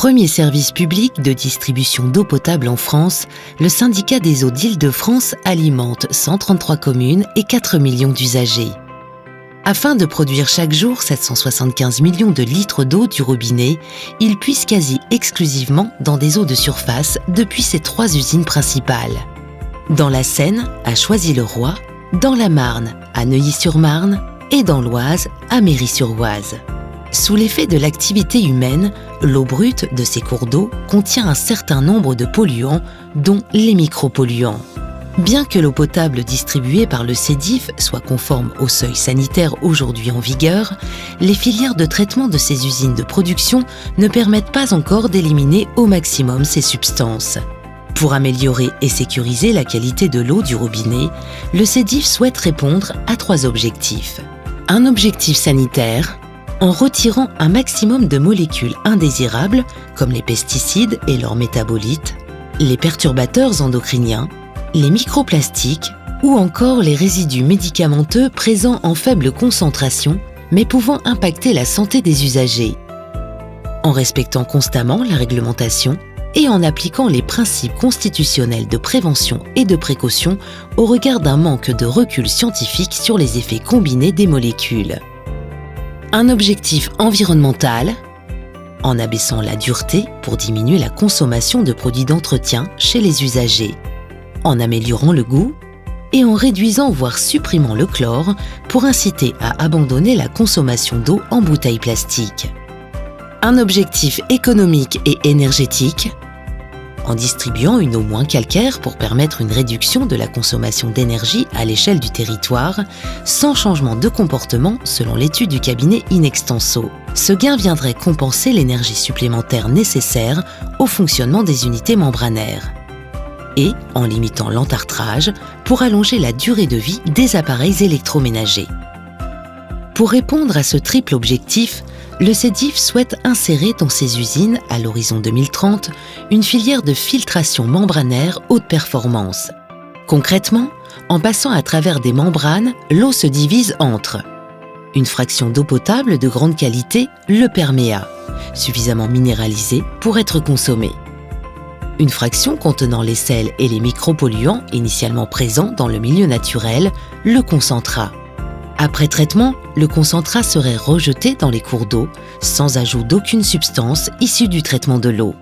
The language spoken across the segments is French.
Premier service public de distribution d'eau potable en France, le syndicat des eaux d'Île-de-France alimente 133 communes et 4 millions d'usagers. Afin de produire chaque jour 775 millions de litres d'eau du robinet, il puise quasi exclusivement dans des eaux de surface depuis ses 3 usines principales. Dans la Seine, à Choisy-le-Roi, dans la Marne, à Neuilly-sur-Marne et dans l'Oise, à Méry-sur-Oise. Sous l'effet de l'activité humaine, l'eau brute de ces cours d'eau contient un certain nombre de polluants, dont les micropolluants. Bien que l'eau potable distribuée par le SEDIF soit conforme aux seuils sanitaires aujourd'hui en vigueur, les filières de traitement de ces usines de production ne permettent pas encore d'éliminer au maximum ces substances. Pour améliorer et sécuriser la qualité de l'eau du robinet, le SEDIF souhaite répondre à 3 objectifs. Un objectif sanitaire, en retirant un maximum de molécules indésirables, comme les pesticides et leurs métabolites, les perturbateurs endocriniens, les microplastiques ou encore les résidus médicamenteux présents en faible concentration, mais pouvant impacter la santé des usagers. En respectant constamment la réglementation et en appliquant les principes constitutionnels de prévention et de précaution au regard d'un manque de recul scientifique sur les effets combinés des molécules. Un objectif environnemental, en abaissant la dureté pour diminuer la consommation de produits d'entretien chez les usagers, en améliorant le goût et en réduisant voire supprimant le chlore pour inciter à abandonner la consommation d'eau en bouteilles plastiques. Un objectif économique et énergétique, en distribuant une eau moins calcaire pour permettre une réduction de la consommation d'énergie à l'échelle du territoire, sans changement de comportement selon l'étude du cabinet Inextenso. Ce gain viendrait compenser l'énergie supplémentaire nécessaire au fonctionnement des unités membranaires. Et en limitant l'entartrage pour allonger la durée de vie des appareils électroménagers. Pour répondre à ce triple objectif, le SEDIF souhaite insérer dans ses usines, à l'horizon 2030, une filière de filtration membranaire haute performance. Concrètement, en passant à travers des membranes, l'eau se divise entre une fraction d'eau potable de grande qualité, le perméa, suffisamment minéralisé pour être consommé. Une fraction contenant les sels et les micropolluants initialement présents dans le milieu naturel, le concentrat. Après traitement, le concentrat serait rejeté dans les cours d'eau, sans ajout d'aucune substance issue du traitement de l'eau.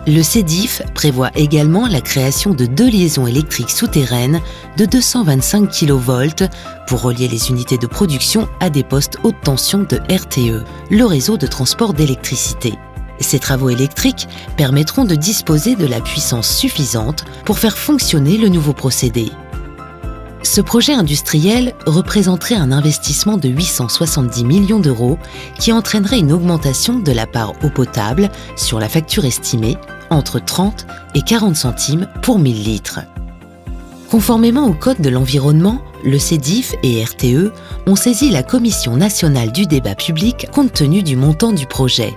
Le SEDIF prévoit également la création de 2 liaisons électriques souterraines de 225 kV pour relier les unités de production à des postes haute tension de RTE, le réseau de transport d'électricité. Ces travaux électriques permettront de disposer de la puissance suffisante pour faire fonctionner le nouveau procédé. Ce projet industriel représenterait un investissement de 870 millions d'euros qui entraînerait une augmentation de la part eau potable sur la facture estimée entre 30 et 40 centimes pour 1000 litres. Conformément au Code de l'environnement, le SEDIF et RTE ont saisi la Commission nationale du débat public compte tenu du montant du projet.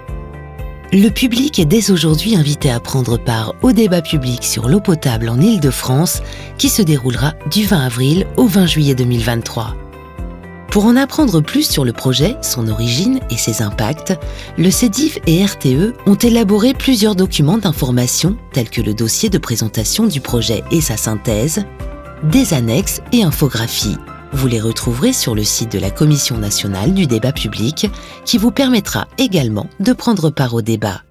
Le public est dès aujourd'hui invité à prendre part au débat public sur l'eau potable en Île-de-France qui se déroulera du 20 avril au 20 juillet 2023. Pour en apprendre plus sur le projet, son origine et ses impacts, le SEDIF et RTE ont élaboré plusieurs documents d'information tels que le dossier de présentation du projet et sa synthèse, des annexes et infographies. Vous les retrouverez sur le site de la Commission nationale du débat public qui vous permettra également de prendre part au débat.